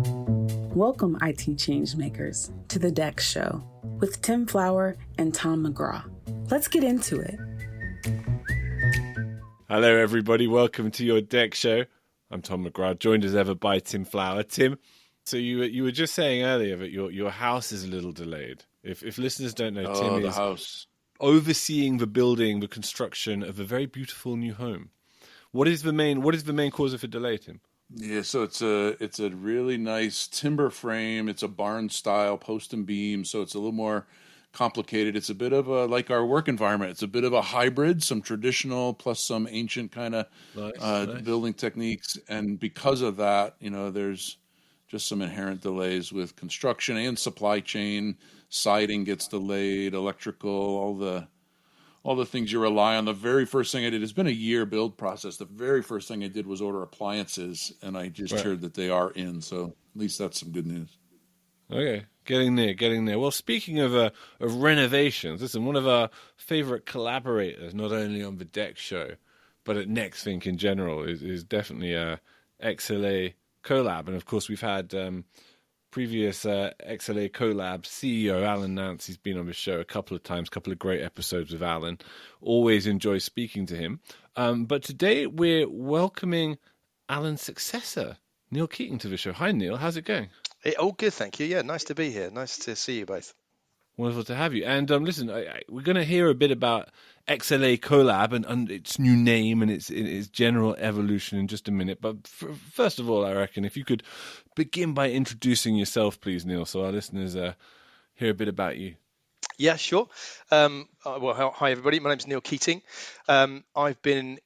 Welcome, IT changemakers, to the Dex Show with Tim Flower and Tom McGraw. Let's get into it. Hello, everybody. Welcome to your Dex Show. I'm Tom McGraw, joined as ever by Tim Flower. Tim, so you were just saying earlier that your house is a little delayed. If listeners don't know, Tim is house. overseeing the construction of a very beautiful new home. What is the main cause for delay, Tim? Yeah, so it's a really nice timber frame. It's a barn style post and beam, so it's a little more complicated. It's a bit of a, like our work environment. It's a bit of a hybrid, some traditional plus some ancient kind of Nice. building techniques. And because of that, there's just some inherent delays with construction and supply chain. Siding gets delayed, electrical, all the things you rely on. The very first thing I did, it's been a year build process. The very first thing I did was order appliances, and I just heard that they are in. So at least that's some good news. Okay, getting there. Well, speaking of renovations, listen, one of our favorite collaborators, not only on the Dex Show, but at NextThink in general, is definitely XLA Collab. And of course, we've had previous XLA Collab CEO Alan Nance. He's been on the show a couple of times, couple of great episodes with Alan. Always enjoy speaking to him. But today we're welcoming Alan's successor, Neil Keating, to the show. Hi, Neil. How's it going? All good, thank you. Yeah, nice to be here. Nice to see you both. Wonderful to have you. And listen, we're going to hear a bit about XLA Collab and its new name and its general evolution in just a minute. But first of all, I reckon if you could begin by introducing yourself, please, Neil, so our listeners hear a bit about you. Yeah, sure. Hi, everybody. My name's Neil Keating. I've been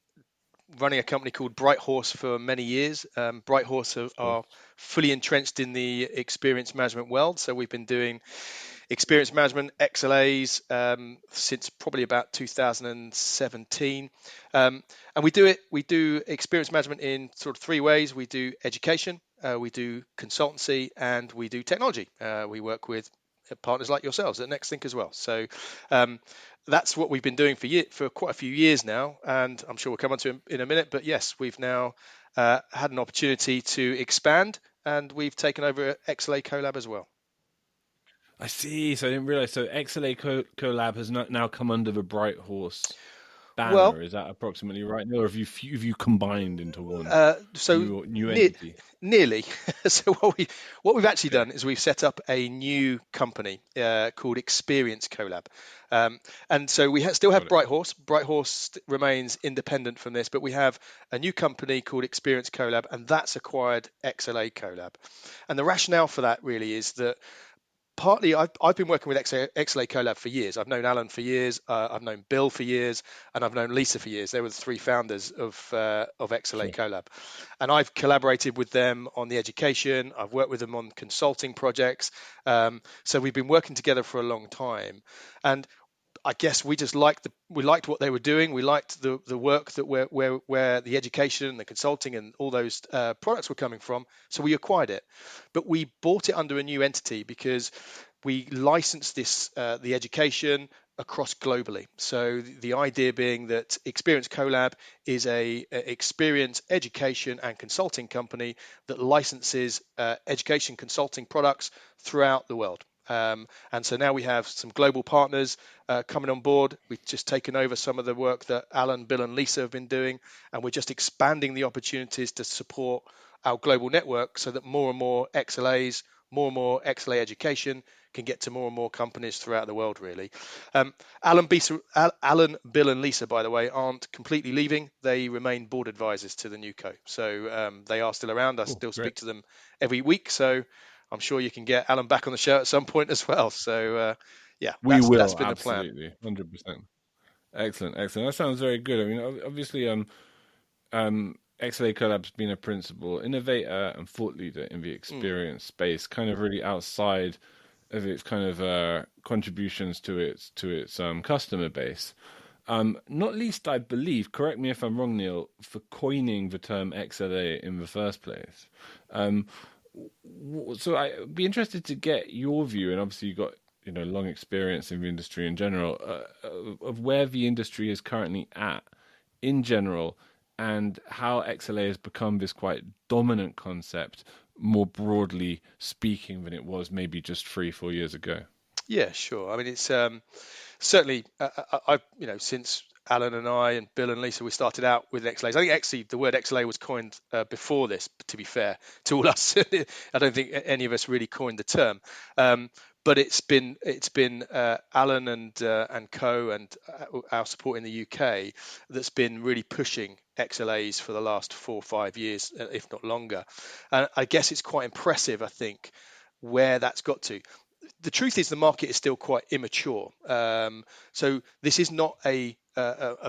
running a company called Bright Horse for many years. Bright Horse are fully entrenched in the experience management world. So we've been doing experience management, XLAs, since probably about 2017. And we do experience management in sort of three ways. We do education, we do consultancy, and we do technology. We work with partners like yourselves at NextThink as well. So that's what we've been doing for quite a few years now, and I'm sure we'll come on to it in a minute. But yes, we've now had an opportunity to expand, and we've taken over XLA Collab as well. I see. So I didn't realize. So XLA Collab has now come under the Bright Horse banner. Well, is that approximately right, Neil? Or have you combined into one new entity? Nearly. So what we've actually done is we've set up a new company called Experience Collab, and so we still have Bright Horse. Bright Horse remains independent from this, but we have a new company called Experience Collab, and that's acquired XLA Collab. And the rationale for that really is that partly I've been working with XLA Collab for years. I've known Alan for years, I've known Bill for years, and I've known Lisa for years. They were the three founders of XLA Collab. And I've collaborated with them on the education. I've worked with them on consulting projects. So we've been working together for a long time. And I guess we just liked what they were doing. We liked the work that where the education, the consulting, and all those products were coming from. So we acquired it, but we bought it under a new entity because we licensed the education across globally. So the idea being that Experience Collab is a experience, education, and consulting company that licenses education consulting products throughout the world. And so now we have some global partners coming on board. We've just taken over some of the work that Alan, Bill, and Lisa have been doing, and we're just expanding the opportunities to support our global network so that more and more XLAs, more and more XLA education can get to more and more companies throughout the world, really. Alan, Bill, and Lisa, by the way, aren't completely leaving. They remain board advisors to the new co. So they are still around. I still speak to them every week. So I'm sure you can get Alan back on the show at some point as well. So, That's been absolutely, the plan. 100%. Excellent. That sounds very good. I mean, obviously, XLA Collab's been a principal innovator and thought leader in the experience space, kind of really outside of its kind of contributions to its customer base. Not least, I believe, correct me if I'm wrong, Neil, for coining the term XLA in the first place. So I'd be interested to get your view, and obviously you've got long experience in the industry in general, of where the industry is currently at in general, and how XLA has become this quite dominant concept more broadly speaking than it was maybe just 3-4 years ago? Yeah, sure. I mean, it's certainly I've since Alan and I and Bill and Lisa we started out with XLAs. I think actually the word XLA was coined before this. To be fair to all us, I don't think any of us really coined the term. But it's been Alan and Co and our support in the UK that's been really pushing XLAs for the last 4 or 5 years, if not longer. And I guess it's quite impressive. I think where that's got to. The truth is the market is still quite immature. So this is not a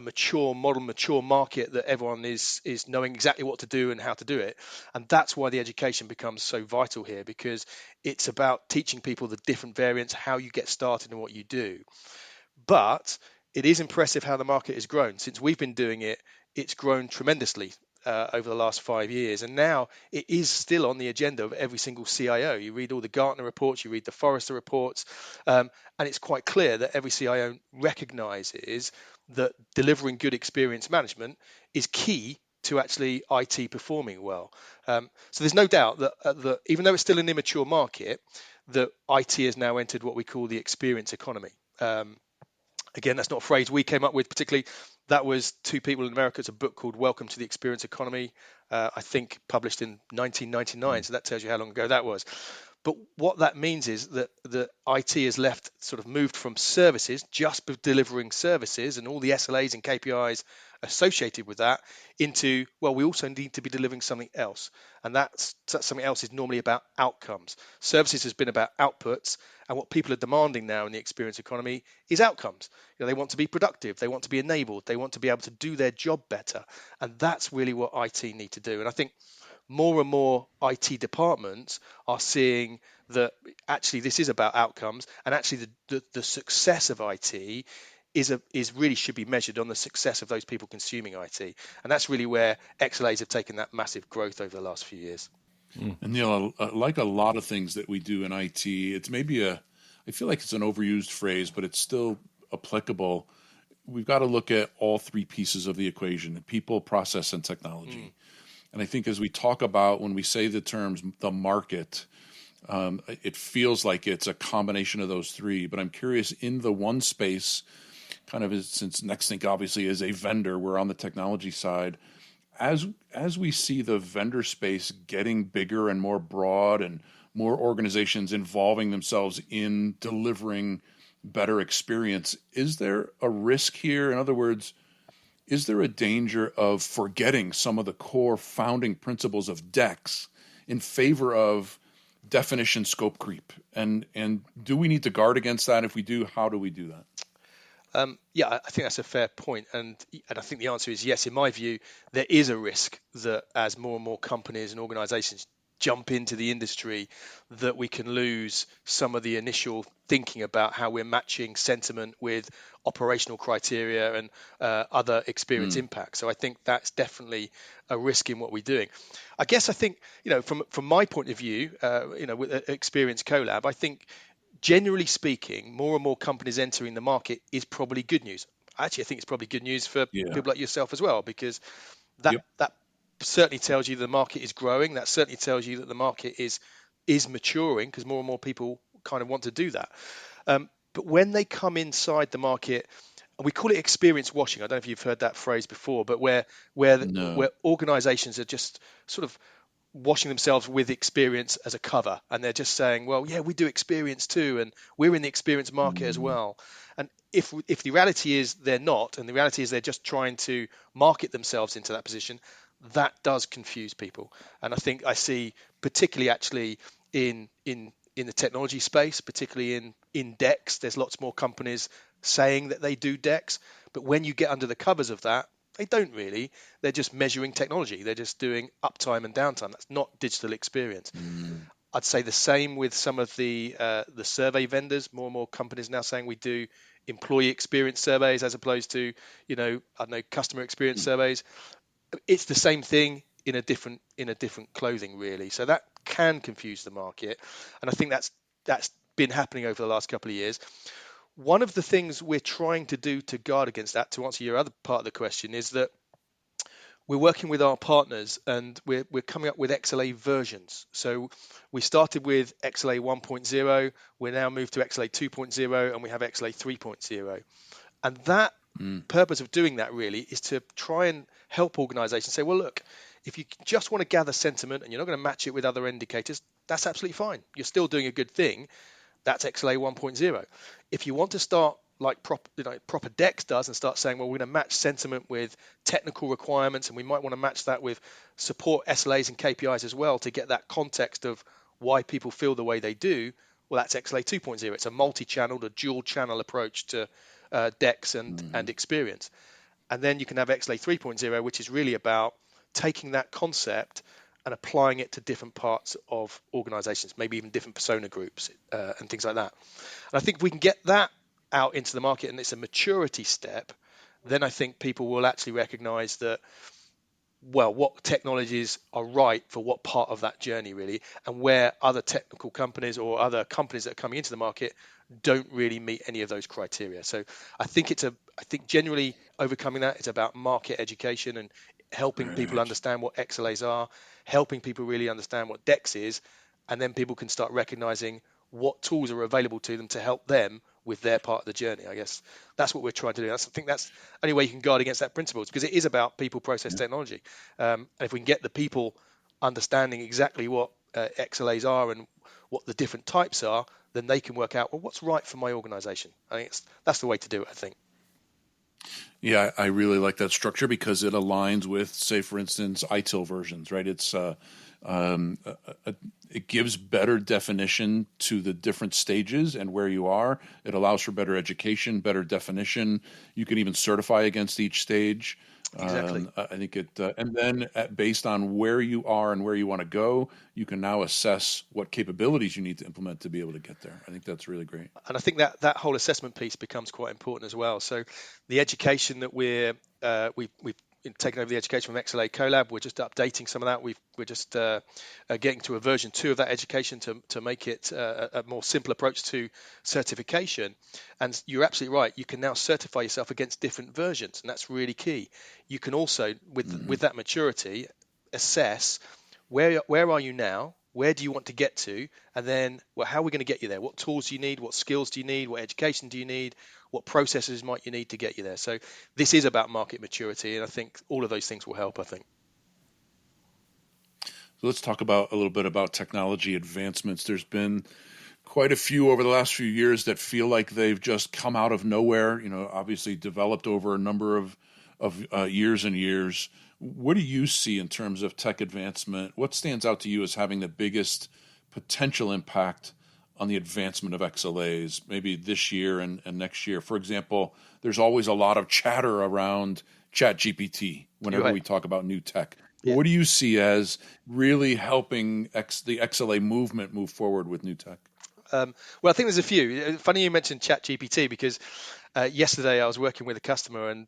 mature model, mature market that everyone is knowing exactly what to do and how to do it. And that's why the education becomes so vital here, because it's about teaching people the different variants, how you get started and what you do. But it is impressive how the market has grown. Since we've been doing it, it's grown tremendously over the last 5 years. And now it is still on the agenda of every single CIO. You read all the Gartner reports, you read the Forrester reports, and it's quite clear that every CIO recognizes that delivering good experience management is key to actually IT performing well. So there's no doubt that even though it's still an immature market, that IT has now entered what we call the experience economy. Again, that's not a phrase we came up with particularly. That was two people in America. It's a book called Welcome to the Experience Economy, I think published in 1999. So that tells you how long ago that was. But what that means is that the IT has moved from services, just delivering services and all the SLAs and KPIs associated with that, into, well, we also need to be delivering something else. And that something else is normally about outcomes. Services has been about outputs. And what people are demanding now in the experience economy is outcomes. They want to be productive. They want to be enabled. They want to be able to do their job better. And that's really what IT need to do. And I think more and more IT departments are seeing that actually this is about outcomes, and actually the success of IT is really should be measured on the success of those people consuming IT, and that's really where XLAs have taken that massive growth over the last few years. And like a lot of things that we do in IT, it's maybe I feel like it's an overused phrase, but it's still applicable. We've got to look at all three pieces of the equation: people, process, and technology. And I think as we talk about, when we say the terms the market, it feels like it's a combination of those three. But I'm curious, in the one space, kind of since Nextthink obviously is a vendor, we're on the technology side. As we see the vendor space getting bigger and more broad, and more organizations involving themselves in delivering better experience, is there a risk here? In other words, is there a danger of forgetting some of the core founding principles of DEX in favor of definition scope creep? And do we need to guard against that? If we do, how do we do that? Yeah, I think that's a fair point, and I think the answer is yes. In my view, there is a risk that as more and more companies and organisations jump into the industry, that we can lose some of the initial thinking about how we're matching sentiment with operational criteria and other experience impacts. So I think that's definitely a risk in what we're doing. I think from my point of view, with Experience Collab, I think generally speaking, more and more companies entering the market is probably good news. Actually, I think it's probably good news for people like yourself as well, because that certainly tells you the market is growing. That certainly tells you that the market is maturing, because more and more people kind of want to do that. But when they come inside the market, and we call it experience washing. I don't know if you've heard that phrase before, but where organizations are just sort of washing themselves with experience as a cover, and they're just saying, well, yeah, we do experience too, and we're in the experience market as well. And if the reality is they're not, and the reality is they're just trying to market themselves into that position, that does confuse people. And I think I see, particularly actually in the technology space, particularly in DEX, there's lots more companies saying that they do DEX, but when you get under the covers of that, they don't really. They're just measuring technology. They're just doing uptime and downtime. That's not digital experience. I'd say the same with some of the survey vendors. More and more companies now saying we do employee experience surveys as opposed to, customer experience surveys. It's the same thing in a different clothing, really. So that can confuse the market, and I think that's been happening over the last couple of years. One of the things we're trying to do to guard against that, to answer your other part of the question, is that we're working with our partners, and we're coming up with XLA versions. So we started with XLA 1.0, we're now moved to XLA 2.0, and we have XLA 3.0. And that purpose of doing that really is to try and help organizations say, well, look, if you just want to gather sentiment and you're not going to match it with other indicators, that's absolutely fine. You're still doing a good thing. That's XLA 1.0. If you want to start like proper DEX does and start saying, well, we're going to match sentiment with technical requirements, and we might want to match that with support SLAs and KPIs as well to get that context of why people feel the way they do, well, that's XLA 2.0. It's a multi-channeled, a dual-channel approach to DEX and experience. And then you can have XLA 3.0, which is really about taking that concept and applying it to different parts of organizations, maybe even different persona groups and things like that. And I think if we can get that out into the market and it's a maturity step, then I think people will actually recognize that, well, what technologies are right for what part of that journey really, and where other technical companies or other companies that are coming into the market don't really meet any of those criteria. So I think I think generally overcoming that, it's about market education and helping people understand what XLAs are, helping people really understand what DEX is, and then people can start recognizing what tools are available to them to help them with their part of the journey. I guess that's what we're trying to do. I think that's the only way you can guard against that principle, because it is about people, process, technology. And if we can get the people understanding exactly what XLAs are and what the different types are, then they can work out, well, what's right for my organization. I think that's the way to do it, I think. Yeah, I really like that structure because it aligns with, say, for instance, ITIL versions, right? It gives better definition to the different stages and where you are. It allows for better education, better definition. You can even certify against each stage. Exactly. I think and then based on where you are and where you want to go, you can now assess what capabilities you need to implement to be able to get there. I think that's really great. And I think that whole assessment piece becomes quite important as well. So the education that we've taken over the education from XLA Collab. We're just updating some of that. We're just getting to a version 2 of that education to make it a more simple approach to certification. And you're absolutely right. You can now certify yourself against different versions, and that's really key. You can also, with that maturity, assess where are you now, where do you want to get to, and then, well, how are we going to get you there? What tools do you need? What skills do you need? What education do you need? What processes might you need to get you there? So this is about market maturity, and I think all of those things will help, I think. So let's talk a little bit about technology advancements. There's been quite a few over the last few years that feel like they've just come out of nowhere, obviously developed over a number of years and years. What do you see in terms of tech advancement? What stands out to you as having the biggest potential impact on the advancement of XLAs, maybe this year and next year? For example, there's always a lot of chatter around ChatGPT whenever we talk about new tech. Yeah. What do you see as really helping the XLA movement move forward with new tech? Well, I think there's a few. Funny you mentioned ChatGPT, because yesterday I was working with a customer, and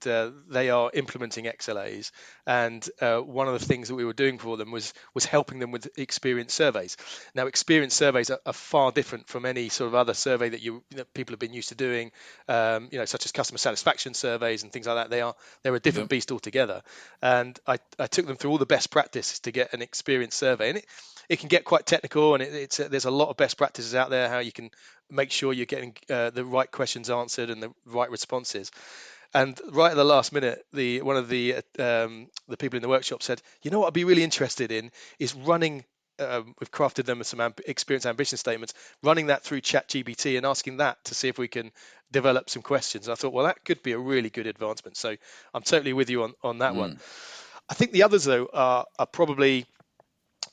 they are implementing XLAs, and one of the things that we were doing for them was helping them with experience surveys. Now, experience surveys are far different from any sort of other survey that people have been used to doing, such as customer satisfaction surveys and things like that. They're a different beast altogether. And I took them through all the best practices to get an experience survey, and it can get quite technical, and there's a lot of best practices out there how you can make sure you're getting the right questions answered and the right responses. And right at the last minute, one of the people in the workshop said, "You know what I'd be really interested in is running." We've crafted them with some experience ambition statements, running that through ChatGPT and asking that to see if we can develop some questions. And I thought, well, that could be a really good advancement. So I'm totally with you on that one. I think the others, though, are probably.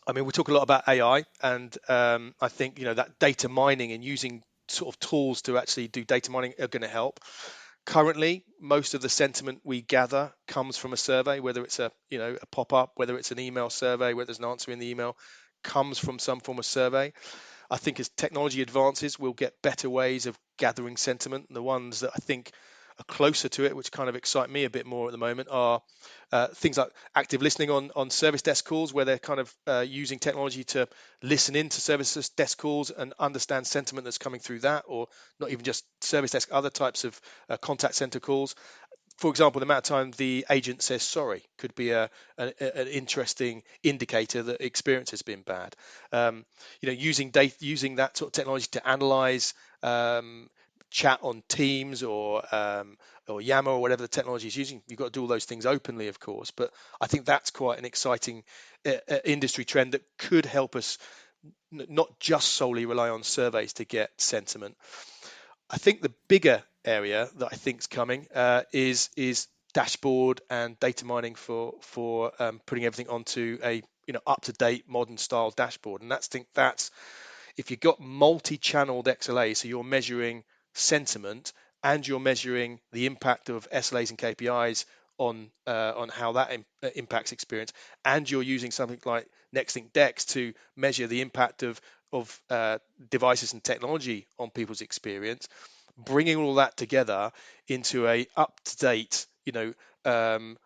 I mean, we talk a lot about AI, and I think that data mining and using sort of tools to actually do data mining are going to help. Currently, most of the sentiment we gather comes from a survey, whether it's a pop-up, whether it's an email survey, whether there's an answer in the email, comes from some form of survey. I think as technology advances, we'll get better ways of gathering sentiment. And the ones that I think are closer to it, which kind of excite me a bit more at the moment, are things like active listening on service desk calls, where they're kind of using technology to listen into service desk calls and understand sentiment that's coming through that, or not even just service desk, other types of contact center calls. for example, the amount of time the agent says sorry could be an interesting indicator that experience has been bad. Using data, using that sort of technology to analyze chat on Teams or Yammer or whatever the technology is using. You've got to do all those things openly, of course, but I think that's quite an exciting industry trend that could help us not just solely rely on surveys to get sentiment. I think the bigger area that I think is coming is dashboard and data mining for putting everything onto a up to date modern style dashboard, and that's if you've got multi-channeled XLA, so you're measuring sentiment and you're measuring the impact of SLAs and KPIs on how that impacts experience, and you're using something like NextLink Dex to measure the impact of devices and technology on people's experience, bringing all that together into a up-to-date,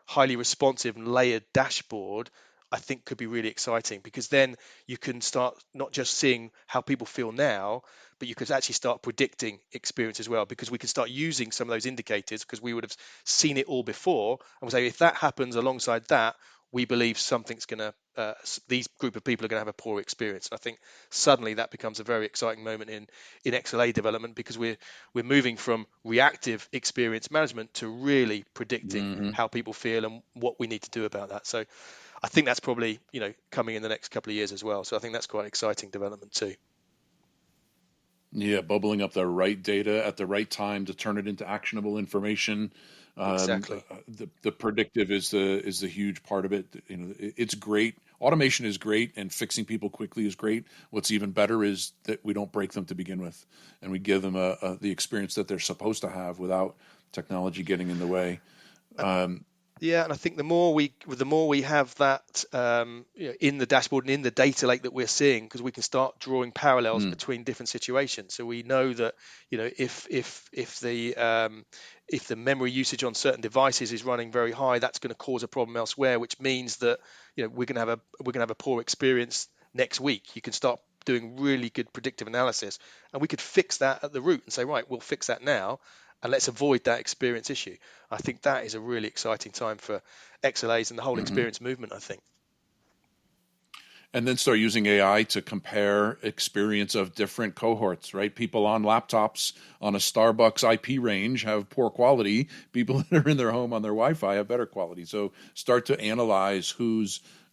highly responsive and layered dashboard, I think could be really exciting, because then you can start not just seeing how people feel now, but you could actually start predicting experience as well, because we can start using some of those indicators because we would have seen it all before, and we'll say if that happens alongside that, we believe something's going to these group of people are going to have a poor experience. And I think suddenly that becomes a very exciting moment in XLA development, because we're moving from reactive experience management to really predicting how people feel and what we need to do about that. So I think that's probably coming in the next couple of years as well. So I think that's quite an exciting development too. Yeah, bubbling up the right data at the right time to turn it into actionable information. Exactly. The predictive is the huge part of it. It's great. Automation is great, and fixing people quickly is great. What's even better is that we don't break them to begin with, and we give them the experience that they're supposed to have without technology getting in the way. Yeah, and I think the more we have that in the dashboard and in the data lake that we're seeing, because we can start drawing parallels between different situations. So we know that if the memory usage on certain devices is running very high, that's going to cause a problem elsewhere, which means that we're going to have a poor experience next week. You can start doing really good predictive analysis, and we could fix that at the root and say, right, we'll fix that now, and let's avoid that experience issue. I think that is a really exciting time for XLAs and the whole experience movement, I think. And then start using AI to compare experience of different cohorts, right? People on laptops on a Starbucks IP range have poor quality. People that are in their home on their Wi-Fi have better quality. So start to analyze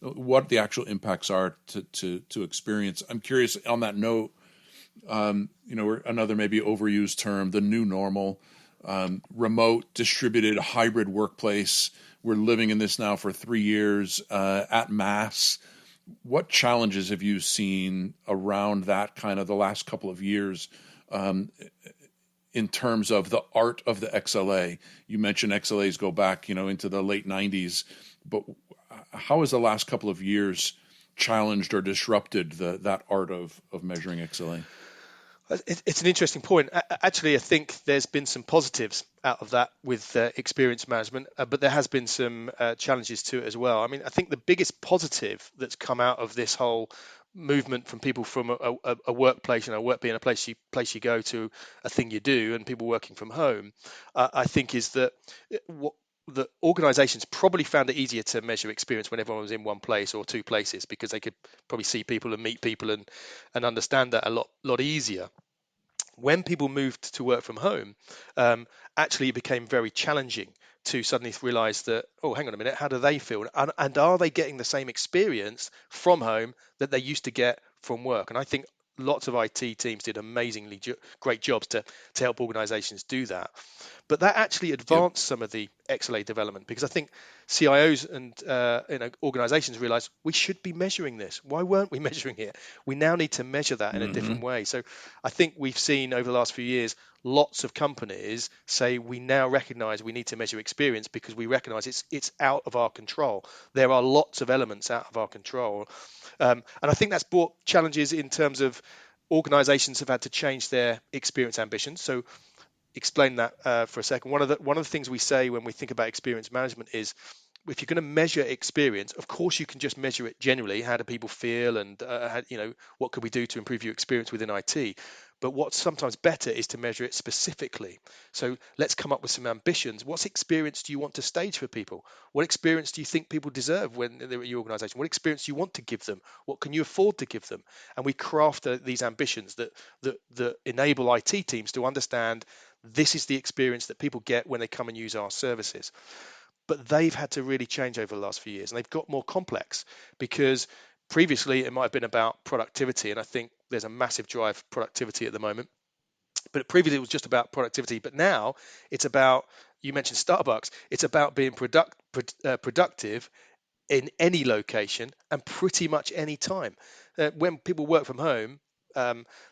what the actual impacts are to experience. I'm curious on that note, another maybe overused term, the new normal. Remote, distributed, hybrid workplace. We're living in this now for 3 years at mass. What challenges have you seen around that kind of the last couple of years in terms of the art of the XLA? You mentioned XLAs go back, into the late 90s, but how has the last couple of years challenged or disrupted that art of measuring XLA? It's an interesting point. Actually, I think there's been some positives out of that with experience management, but there has been some challenges to it as well. I mean, I think the biggest positive that's come out of this whole movement from people from a workplace, work being a place you go to, a thing you do, and people working from home, I think is that the organizations probably found it easier to measure experience when everyone was in one place or two places, because they could probably see people and meet people and understand that a lot easier. When people moved to work from home, actually it became very challenging to suddenly realize that, oh, hang on a minute, how do they feel? And are they getting the same experience from home that they used to get from work? And I think lots of IT teams did amazingly great jobs to help organizations do that. But that actually advanced some of the XLA development, because I think CIOs and organizations realize we should be measuring this. Why weren't we measuring it? We now need to measure that in a different way. So I think we've seen over the last few years lots of companies say we now recognize we need to measure experience, because we recognize it's out of our control. There are lots of elements out of our control. And I think that's brought challenges in terms of organizations have had to change their experience ambitions. So explain that for a second. One of the things we say when we think about experience management is if you're going to measure experience, of course you can just measure it generally. How do people feel, and what could we do to improve your experience within IT? But what's sometimes better is to measure it specifically. So let's come up with some ambitions. What experience do you want to stage for people? What experience do you think people deserve when they're at your organization? What experience do you want to give them? What can you afford to give them? And we craft these ambitions that enable IT teams to understand this is the experience that people get when they come and use our services. But they've had to really change over the last few years, and they've got more complex, because previously it might have been about productivity, and I think there's a massive drive for productivity at the moment. But previously it was just about productivity, but now it's about, you mentioned Starbucks, it's about being productive in any location and pretty much any time. When people work from home,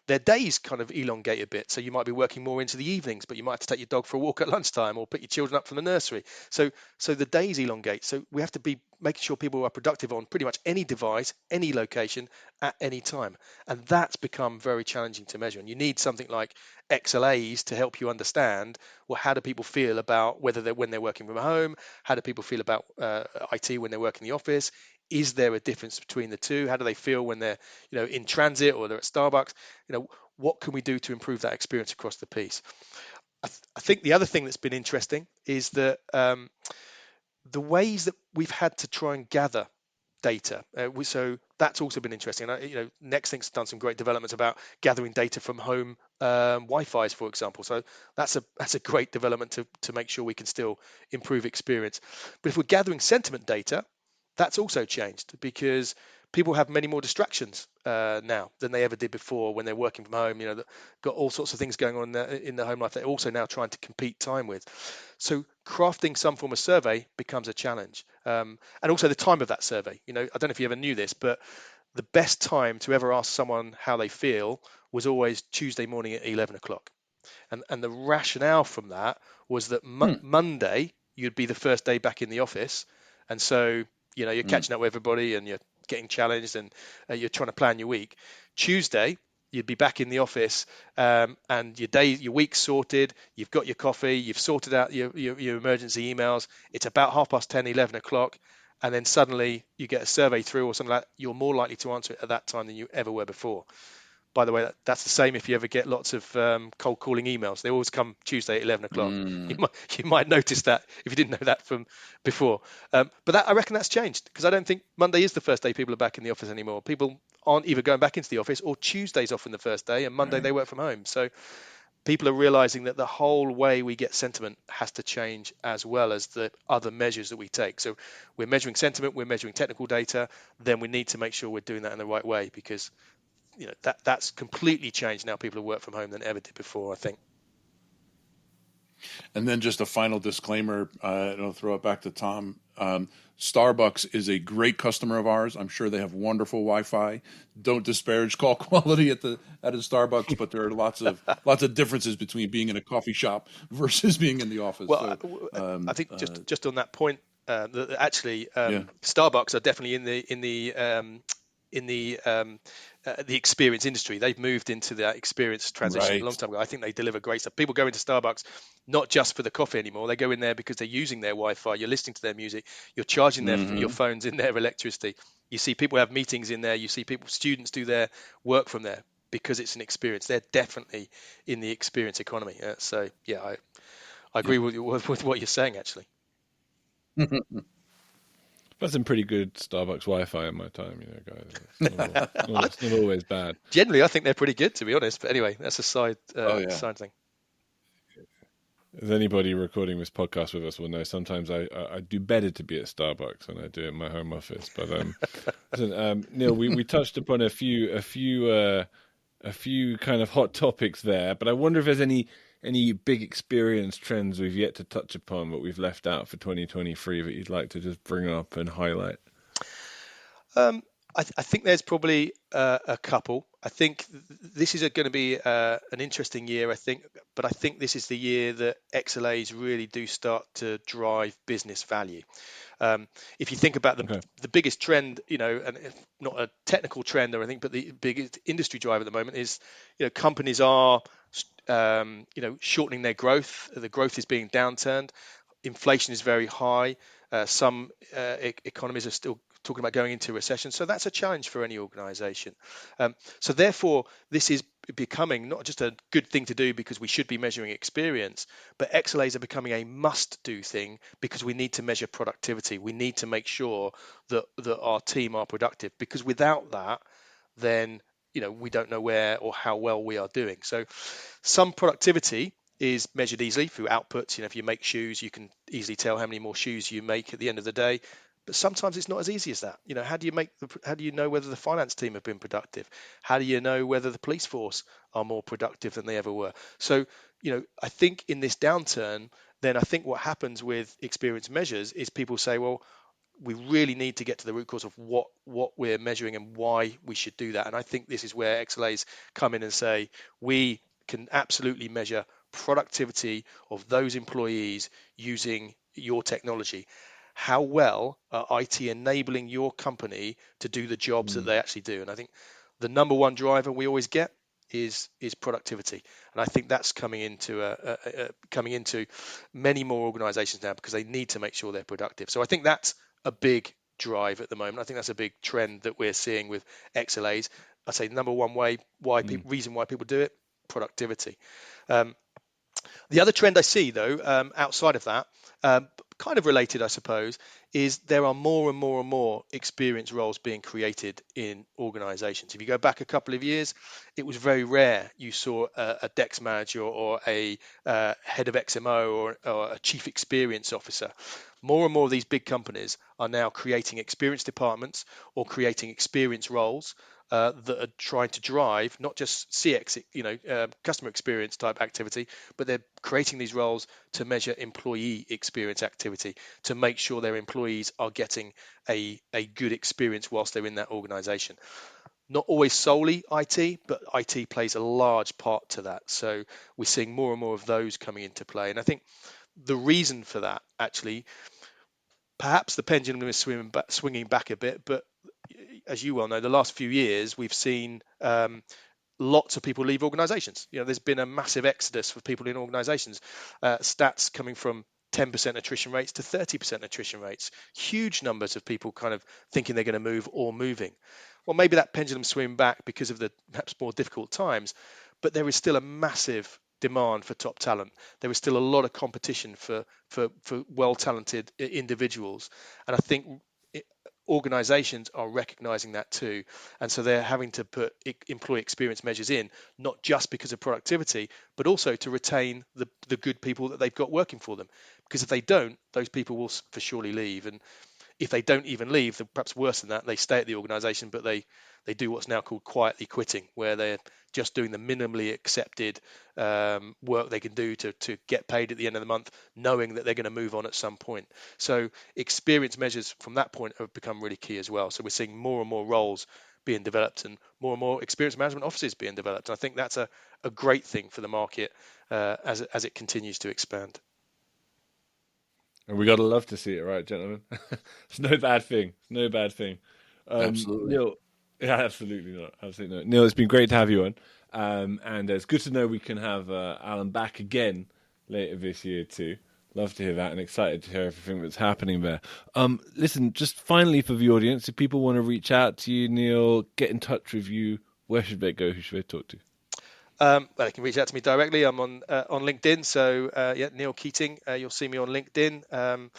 their days kind of elongate a bit. So you might be working more into the evenings, but you might have to take your dog for a walk at lunchtime or pick your children up from the nursery. So the days elongate. So we have to be making sure people are productive on pretty much any device, any location, at any time. And that's become very challenging to measure. And you need something like XLAs to help you understand, well, how do people feel about when they're working from home? How do people feel about IT when they're working in the office? Is there a difference between the two? How do they feel when they're in transit or they're at Starbucks? What can we do to improve that experience across the piece? I think the other thing that's been interesting is that the ways that we've had to try and gather data. So that's also been interesting. And NextThink's done some great developments about gathering data from home Wi-Fi's, for example. So that's a great development to make sure we can still improve experience. But if we're gathering sentiment data, that's also changed, because people have many more distractions now than they ever did before when they're working from home. Got all sorts of things going on in their home life. They're also now trying to compete time with. So crafting some form of survey becomes a challenge, and also the time of that survey. I don't know if you ever knew this, but the best time to ever ask someone how they feel was always Tuesday morning at 11 o'clock. And the rationale from that was that Monday you'd be the first day back in the office, and so you're catching up with everybody and you're getting challenged, and you're trying to plan your week. Tuesday you'd be back in the office, and your week's sorted. You've got your coffee. You've sorted out your emergency emails. It's about 10:30, 11 o'clock, and then suddenly you get a survey through or something like that. You're more likely to answer it at that time than you ever were before. By the way, that's the same if you ever get lots of cold calling emails. They always come Tuesday at 11 o'clock. You might notice that if you didn't know that from before. But I reckon that's changed, because I don't think Monday is the first day people are back in the office anymore. People aren't either going back into the office, or Tuesday's often the first day, and Monday they work from home. So people are realizing that the whole way we get sentiment has to change, as well as the other measures that we take. So we're measuring sentiment, we're measuring technical data, then we need to make sure we're doing that in the right way, because that's completely changed now. People who work from home than ever did before, I think. And then just a final disclaimer, and I'll throw it back to Tom. Starbucks is a great customer of ours. I'm sure they have wonderful Wi-Fi. Don't disparage call quality at a Starbucks, but there are lots of differences between being in a coffee shop versus being in the office. Well, I think just on that point, actually, Starbucks are definitely in the experience industry. They've moved into that experience transition a long time ago. I think they deliver great stuff. People go into Starbucks not just for the coffee anymore. They go in there because they're using their Wi-Fi. You're listening to their music. You're charging your phones in their electricity. You see people have meetings in there. You see students do their work from there because it's an experience. They're definitely in the experience economy. So yeah, I agree with what you're saying, actually. That's some pretty good Starbucks Wi-Fi in my time, guys. It's not always bad. Generally, I think they're pretty good, to be honest. But anyway, that's a side thing. As anybody recording this podcast with us will know, sometimes I do better to be at Starbucks than I do in my home office. But listen, Neil, we touched upon a few kind of hot topics there. But I wonder if there's any big experience trends we've yet to touch upon, but we've left out for 2023 that you'd like to just bring up and highlight? I think there's probably a couple. I think this is going to be an interesting year, but I think this is the year that XLAs really do start to drive business value. If you think about the biggest trend, and not a technical trend or anything, but the biggest industry driver at the moment is, companies are shortening their growth. The growth is being downturned. Inflation is very high. Some economies are still talking about going into recession. So that's a challenge for any organization. So therefore, this is becoming not just a good thing to do because we should be measuring experience, but XLAs are becoming a must-do thing because we need to measure productivity. We need to make sure that our team are productive, because without that, then we don't know where or how well we are doing. So some productivity is measured easily through outputs. If you make shoes, you can easily tell how many more shoes you make at the end of the day. But sometimes it's not as easy as that. How do you know whether the finance team have been productive? How do you know whether the police force are more productive than they ever were? So, I think in this downturn, then I think what happens with experience measures is people say, well, we really need to get to the root cause of what we're measuring and why we should do that. And I think this is where XLAs come in and say, we can absolutely measure productivity of those employees using your technology. How well are IT enabling your company to do the jobs that they actually do? And I think the number one driver we always get is productivity, and I think that's coming into many more organizations now, because they need to make sure they're productive. So I think that's a big drive at the moment. I think that's a big trend that we're seeing with XLAs. I'd say number one reason why people do it, productivity. The other trend I see, though, outside of that, kind of related, I suppose, is there are more and more and more experience roles being created in organizations. If you go back a couple of years, it was very rare you saw a DEX manager or a head of XMO or a chief experience officer. More and more of these big companies are now creating experience departments or creating experience roles that are trying to drive not just CX, customer experience type activity, but they're creating these roles to measure employee experience activity, to make sure their employees are getting a good experience whilst they're in that organization. Not always solely IT, but IT plays a large part to that. So we're seeing more and more of those coming into play. And I think the reason for that, actually, perhaps the pendulum is swinging back a bit, but as you well know, the last few years we've seen lots of people leave organizations. There's been a massive exodus for people in organizations. Stats coming from 10% attrition rates to 30% attrition rates. Huge numbers of people kind of thinking they're going to move or moving. Well, maybe that pendulum swing back because of the perhaps more difficult times, but there is still a massive demand for top talent. There is still a lot of competition for well-talented individuals, and I think organizations are recognizing that too, and so they're having to put employee experience measures in, not just because of productivity, but also to retain the good people that they've got working for them, because if they don't, those people will for surely leave. And if they don't even leave, then perhaps worse than that, they stay at the organization, but they do what's now called quietly quitting, where they're just doing the minimally accepted work they can do to get paid at the end of the month, knowing that they're going to move on at some point. So experience measures from that point have become really key as well. So we're seeing more and more roles being developed and more experience management offices being developed. And I think that's a great thing for the market as it continues to expand. And we got to love to see it, right, gentlemen? It's no bad thing. No bad thing. Absolutely. Neil, yeah, absolutely not. Absolutely not. Neil, it's been great to have you on. And it's good to know we can have Alan back again later this year too. Love to hear that, and excited to hear everything that's happening there. Listen, just finally for the audience, if people want to reach out to you, Neil, get in touch with you, where should they go? Who should they talk to? Well, they can reach out to me directly. I'm on LinkedIn, so Neil Keating. You'll see me on LinkedIn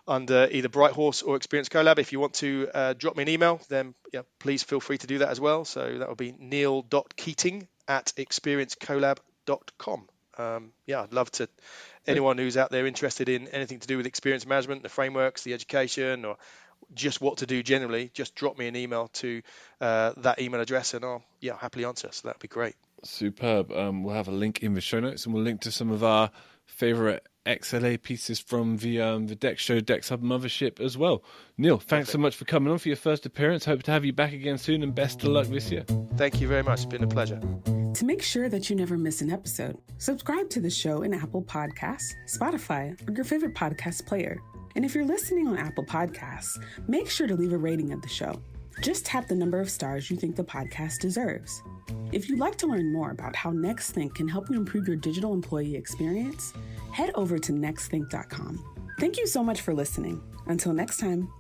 under either Bright Horse or Experience Collab. If you want to drop me an email, then please feel free to do that as well. So that will be neil.keating@experiencecollab.com. I'd love to. Anyone who's out there interested in anything to do with experience management, the frameworks, the education, or just what to do generally, just drop me an email to that email address, and I'll happily answer. So that'd be great. Superb. We'll have a link in the show notes, and we'll link to some of our favorite XLA pieces from the Dex Show, Dex Hub mothership as well. Neil, thanks so much for coming on for your first appearance. Hope to have you back again soon, and best of luck this year. Thank you very much. It's been a pleasure. To make sure that you never miss an episode, subscribe to the show in Apple Podcasts, Spotify, or your favorite podcast player. And if you're listening on Apple Podcasts, make sure to leave a rating of the show. Just tap the number of stars you think the podcast deserves. If you'd like to learn more about how NextThink can help you improve your digital employee experience, head over to nextthink.com. Thank you so much for listening. Until next time.